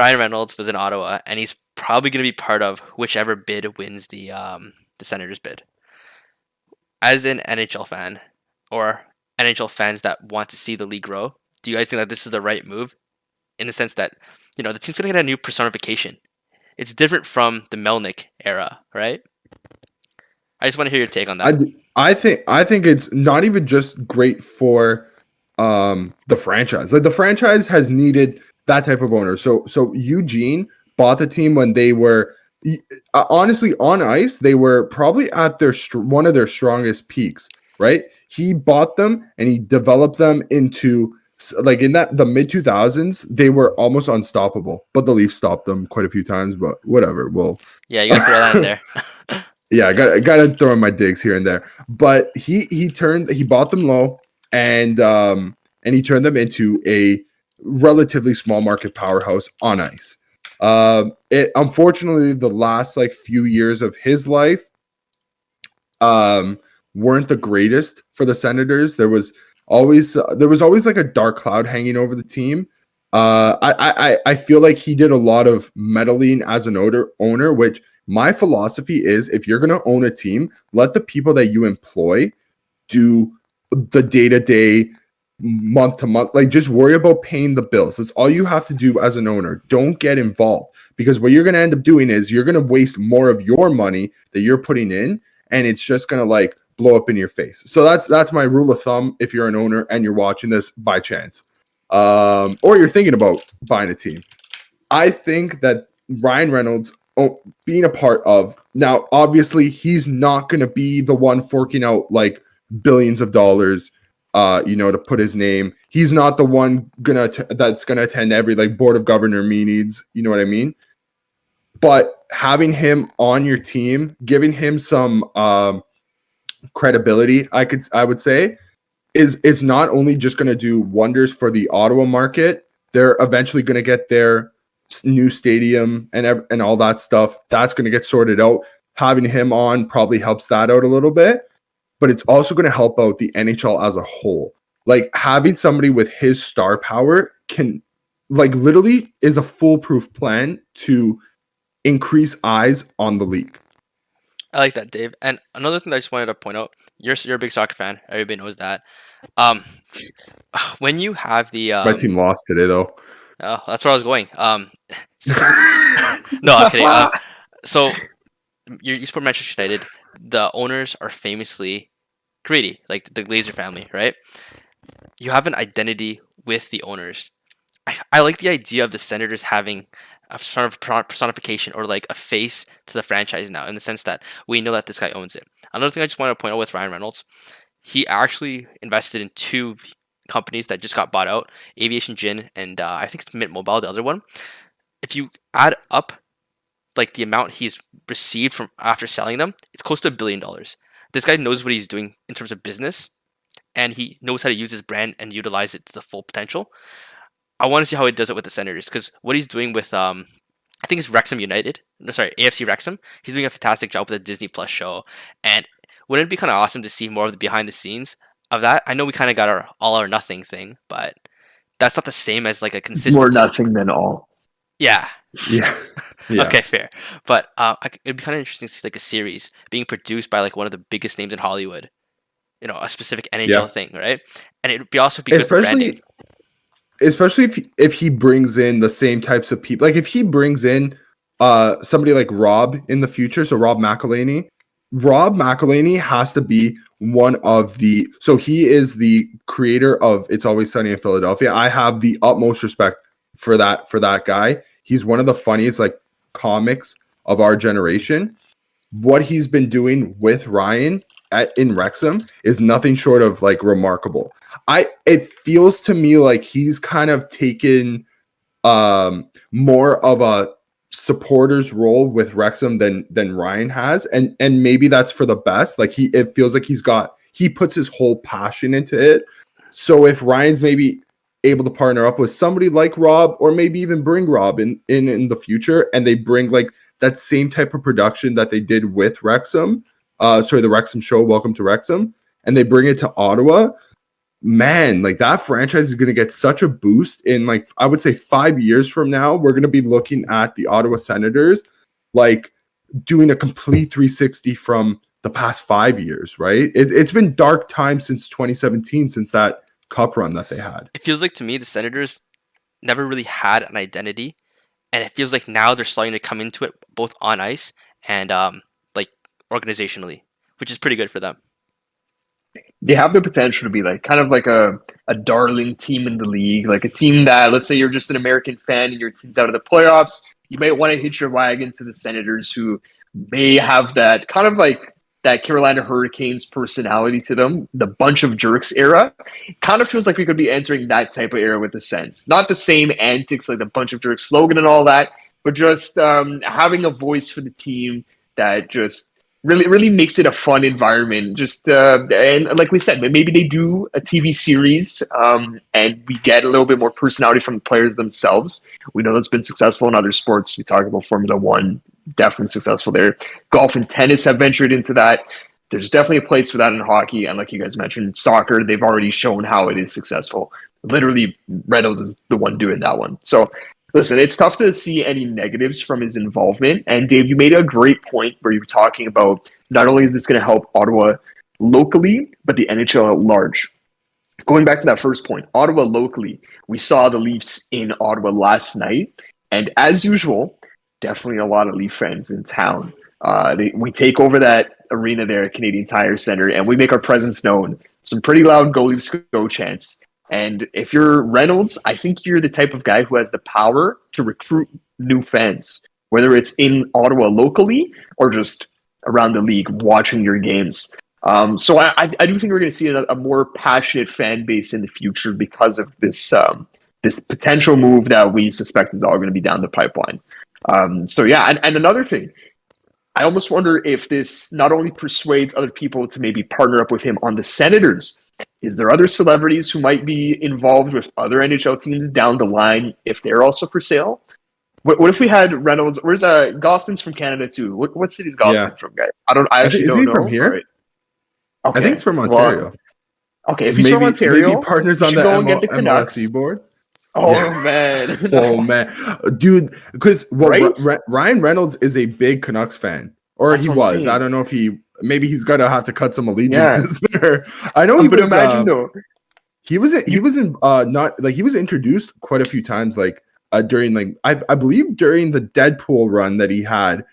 Ryan Reynolds was in Ottawa, and he's probably going to be part of whichever bid wins the Senators bid. As an NHL fan, or NHL fans that want to see the league grow, do you guys think that this is the right move? In the sense that, the team's going to get a new personification. It's different from the Melnick era, right? I just want to hear your take on that. I think it's not even just great for the franchise. Like the franchise has needed that type of owner. So Eugene bought the team when they were honestly on ice. They were probably at their one of their strongest peaks. Right? He bought them and he developed them into like in the mid 2000s. They were almost unstoppable, but the Leafs stopped them quite a few times. But whatever. Well, yeah, you gotta throw that in there. Yeah, I gotta throw in my digs here and there. But he bought them low and he turned them into a relatively small market powerhouse on ice. It unfortunately the last like few years of his life weren't the greatest for the Senators. There was always like a dark cloud hanging over the team. I feel like he did a lot of meddling as an owner, which my philosophy is if you're going to own a team, let the people that you employ do the day-to-day, month-to-month, like just worry about paying the bills. That's all you have to do as an owner. Don't get involved because what you're going to end up doing is you're going to waste more of your money that you're putting in and it's just going to like blow up in your face. So that's my rule of thumb if you're an owner and you're watching this by chance. Or you're thinking about buying a team. I think that Ryan Reynolds being a part of now, obviously he's not going to be the one forking out like billions of dollars, to put his name. He's not the one that's gonna attend every like board of governor meetings. You know what I mean? But having him on your team, giving him some credibility, I would say, is not only just going to do wonders for the Ottawa market. They're eventually going to get their new stadium and all that stuff. That's going to get sorted out. Having him on probably helps that out a little bit, but it's also going to help out the NHL as a whole. Like having somebody with his star power can like literally is a foolproof plan to increase eyes on the league. I like that, Dave. And another thing that I just wanted to point out, you're a big soccer fan. Everybody knows that. When you have the My team lost today, though. Oh, that's where I was going. No, I'm kidding. So you support Manchester United. The owners are famously greedy, like the Glazer family, right? You have an identity with the owners. I like the idea of the Senators having a sort of personification or like a face to the franchise now, in the sense that we know that this guy owns it. Another thing I just want to point out with Ryan Reynolds, he actually invested in two companies that just got bought out, Aviation Gin and I think it's Mint Mobile, the other one. If you add up like the amount he's received from after selling them, it's close to $1 billion. This guy knows what he's doing in terms of business, and he knows how to use his brand and utilize it to the full potential. I want to see how he does it with the Senators, because what he's doing with I think it's Wrexham United. No, sorry, AFC Wrexham. He's doing a fantastic job with the Disney Plus show, and wouldn't it be kind of awesome to see more of the behind the scenes of that? I know we kind of got our all or nothing thing, but that's not the same as like a consistent. More nothing than all. Yeah. Yeah. Okay, fair. But it'd be kind of interesting to see like a series being produced by like one of the biggest names in Hollywood. A specific NHL thing, right? And it'd be also be good for branding. Especially if he brings in the same types of people. Like if he brings in somebody like Rob in the future, so Rob McElhenney has to be one of the, so he is the creator of It's Always Sunny in Philadelphia. I have the utmost respect for that guy. He's one of the funniest like comics of our generation. What he's been doing with Ryan in Wrexham is nothing short of like remarkable. It feels to me like he's kind of taken more of a supporter's role with Wrexham than Ryan has, and maybe that's for the best. Like it feels like he puts his whole passion into it. So if Ryan's maybe able to partner up with somebody like Rob, or maybe even bring Rob in the future, and they bring like that same type of production that they did with Wrexham, the Wrexham show, Welcome to Wrexham, and they bring it to Ottawa, man, like that franchise is going to get such a boost in, like, I would say 5 years from now, we're going to be looking at the Ottawa Senators like doing a complete 360 from the past 5 years, right? It's been dark times since 2017, since that cup run that they had. It feels like to me the Senators never really had an identity, and it feels like now they're starting to come into it both on ice and like organizationally, which is pretty good for them. They have the potential to be like kind of like a darling team in the league, like a team that, let's say you're just an American fan and your team's out of the playoffs, you might want to hitch your wagon to the Senators, who may have that kind of like that Carolina Hurricanes personality to them, the bunch of jerks era. Kind of feels like we could be entering that type of era with the Sens. Not the same antics like the bunch of jerks slogan and all that, but just having a voice for the team that just really makes it a fun environment. Just and like we said, maybe they do a TV series, and we get a little bit more personality from the players themselves. We know that's been successful in other sports. We talked about Formula One, definitely successful there. Golf and tennis have ventured into that. There's definitely a place for that in hockey, and like you guys mentioned, soccer, they've already shown how it is successful. Literally, Reynolds is the one doing that one. So listen, it's tough to see any negatives from his involvement. And Dave, you made a great point where you were talking about not only is this going to help Ottawa locally, but the NHL at large. Going back to that first point, Ottawa locally, we saw the Leafs in Ottawa last night. And as usual, definitely a lot of Leaf fans in town. We take over that arena there at Canadian Tire Center, and we make our presence known. Some pretty loud Go Leafs Go chants. And if you're Reynolds, I think you're the type of guy who has the power to recruit new fans, whether it's in Ottawa locally or just around the league watching your games. So I do think we're going to see a more passionate fan base in the future because of this this potential move that we suspect is all going to be down the pipeline. So yeah, and another thing, I almost wonder if this not only persuades other people to maybe partner up with him on the Senators. Is there other celebrities who might be involved with other NHL teams down the line if they're also for sale? What if we had Reynolds? Where's Goslin's from Canada too? What city's Gosling from, guys? I actually don't know. Is he from here? Right. Okay. I think it's from Ontario. Well, okay, if he's from Ontario, maybe partners on the MLSE board. Oh yeah. Man, oh man, dude! Because Ryan Reynolds is a big Canucks fan, or he was. I don't know if he. Maybe he's gonna have to cut some allegiances there. I know he was. Imagine though. He was introduced quite a few times, like during like I believe during the Deadpool run that he had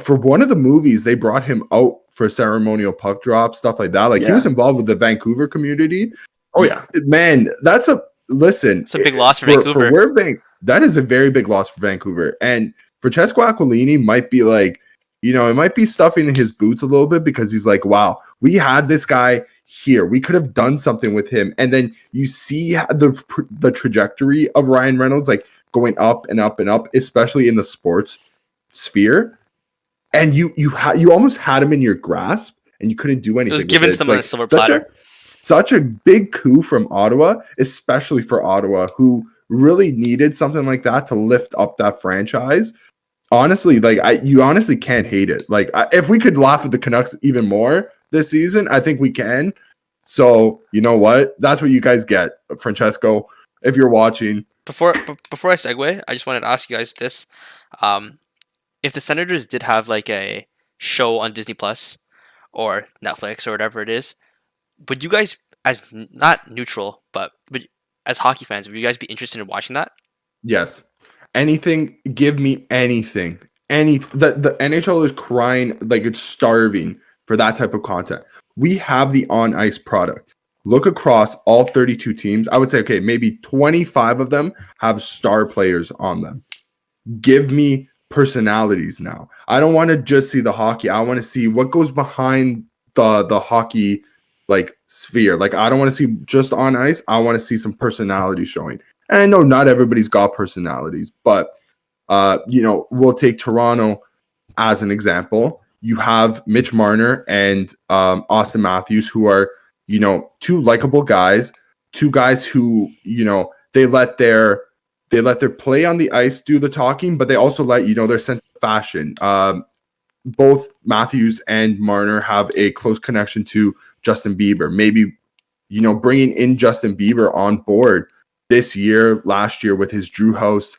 for one of the movies. They brought him out for ceremonial puck drop, stuff like that. Like he was involved with the Vancouver community. Oh yeah, man, that's a listen. It's a big loss for Vancouver. That is a very big loss for Vancouver, and Francesco Aquilini might be like. You know, it might be stuffing his boots a little bit because he's like, wow, we had this guy here. We could have done something with him. And then you see the trajectory of Ryan Reynolds, like going up and up and up, especially in the sports sphere. And you almost had him in your grasp and you couldn't do anything. It was given someone a silver platter. Such a big coup from Ottawa, especially for Ottawa, who really needed something like that to lift up that franchise. Honestly, like you honestly can't hate it. Like if we could laugh at the Canucks even more this season, I think we can. So you know what? That's what you guys get, Francesco. If you're watching, before I segue, I just wanted to ask you guys this: if the Senators did have like a show on Disney Plus or Netflix or whatever it is, would you guys, as not neutral, but as hockey fans, would you guys be interested in watching that? Yes. Anything, give me anything. The NHL is crying like it's starving for that type of content. We have the on ice product. Look across all 32 teams. I would say, okay, maybe 25 of them have star players on them. Give me personalities now. I don't want to just see the hockey. I want to see what goes behind the hockey like sphere. Like I don't want to see just on ice. I want to see some personality showing. And I know not everybody's got personalities, but we'll take Toronto as an example. You have Mitch Marner and Austin Matthews, who are, two likable guys, two guys who, they let their play on the ice do the talking, but they also let their sense of fashion. Both Matthews and Marner have a close connection to Justin Bieber. Maybe bringing in Justin Bieber on board this year, last year with his Drew House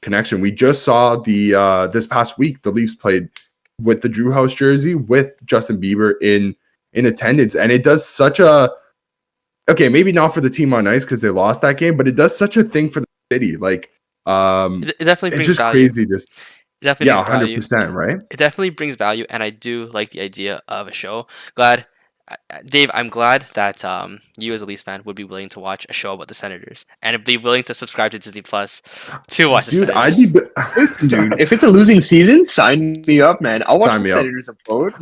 connection. We just saw this past week the Leafs played with the Drew House jersey with Justin Bieber in attendance, and it does such a maybe not for the team on ice because they lost that game, but it does such a thing for the city. Like, It definitely it's brings just value. crazy. Just It definitely yeah, brings value. 100%, right? It definitely brings value, and I do like the idea of a show. Dave, I'm glad that you as a Leafs fan would be willing to watch a show about the Senators and be willing to subscribe to Disney Plus to watch the Dude, I'd Senators. be Listen, dude, if it's a losing season, sign me up, man. I'll watch Sign the me up. Senators implode.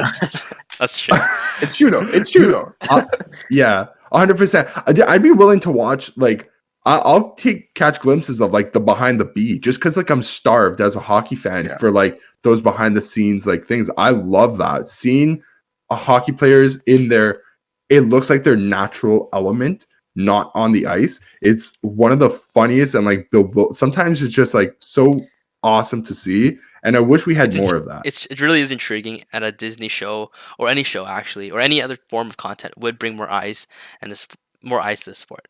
That's true. It's true though. It's true Dude, though. yeah, 100%. I'd be willing to watch, like, I'll catch glimpses of like the behind the beat just because like I'm starved as a hockey fan Yeah. for like those behind the scenes like things. I love that, seeing a hockey players in their, it looks like their natural element, not on the ice. It's one of the funniest, and like sometimes it's just like so awesome to see, and I wish we had more of that. It really is intriguing, and a Disney show or any show actually or any other form of content would bring more eyes and more eyes to the sport.